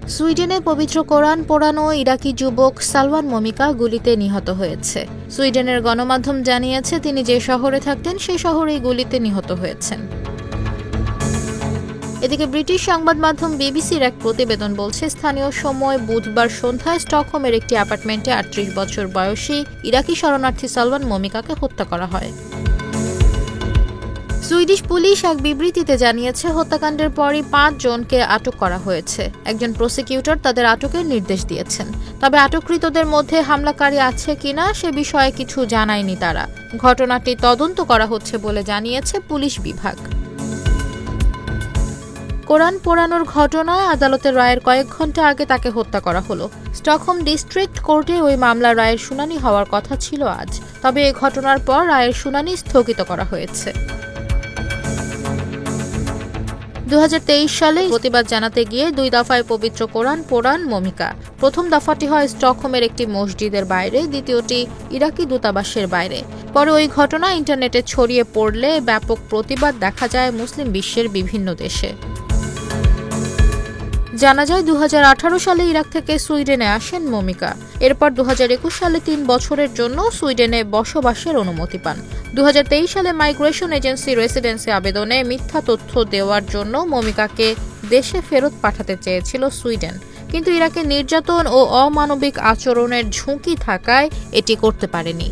সুইডেনে পবিত্র কোরআন পোড়ানো ইরাকি যুবক সালমান মমিকা গুলিতে নিহত হয়েছে। সুইডেনের গণমাধ্যম জানিয়েছে, তিনি যে শহরে থাকতেন সেই শহরেই গুলিতে নিহত হয়েছেন। এদিকে ব্রিটিশ সংবাদ মাধ্যম বিবিসির এক প্রতিবেদন বলছে, স্থানীয় সময় বুধবার সন্ধ্যায় স্টকহোমের একটি অ্যাপার্টমেন্টে ৩৮ বছর বয়সী ইরাকি শরণার্থী সালমান মমিকাকে হত্যা করা হয়। সুইডিশ পুলিশ এক বিবৃতিতে জানিয়েছে, হত্যাকাণ্ডের পরই ৫ জনকে আটক করা হয়েছে। একজন প্রসিকিউটর তাদের আটকের নির্দেশ দিয়েছেন। তবে আটককৃতদের মধ্যে হামলাকারী আছে কিনা সে বিষয়ে কিছু জানায়নি তারা। ঘটনাটি তদন্ত করা হচ্ছে বলে জানিয়েছে পুলিশ বিভাগ। কোরআন পোড়ানোর ঘটনায় আদালতের রায়ের কয়েক ঘণ্টা আগে তাকে হত্যা করা হলো। স্টকহোম ডিস্ট্রিক্ট কোর্টে ওই মামলার রায়ের শুনানি হওয়ার কথা ছিল আজ। তবে এ ঘটনার পর রায়ের শুনানি স্থগিত করা হয়েছে। ২০২৩ সালে প্রতিবাদ জানাতে গিয়ে ২ দফায় পবিত্র কোরআন পোড়ান মমিকা। প্রথম দফাটি হয় স্টকহোমের একটি মসজিদের বাইরে, দ্বিতীয়টি ইরাকি দূতাবাসের বাইরে। পরে ওই ঘটনা ইন্টারনেটে ছড়িয়ে পড়লে ব্যাপক প্রতিবাদ দেখা যায় মুসলিম বিশ্বের বিভিন্ন দেশে। জানা যায়, ২০১৮ সালে ইরাক থেকে সুইডেনে আসেন মমিকা। এরপর ২০২১ সালে ৩ বছরের জন্য সুইডেনে বসবাসের অনুমতি পান। ২০২৩ সালে মাইগ্রেশন এজেন্সি রেসিডেন্সি আবেদনে মিথ্যা তথ্য দেওয়ার জন্য মমিকাকে দেশে ফেরত পাঠাতে চেয়েছিল সুইডেন, কিন্তু ইরাকে নির্যাতন ও অমানবিক আচরণের ঝুঁকি থাকায় এটি করতে পারেনি।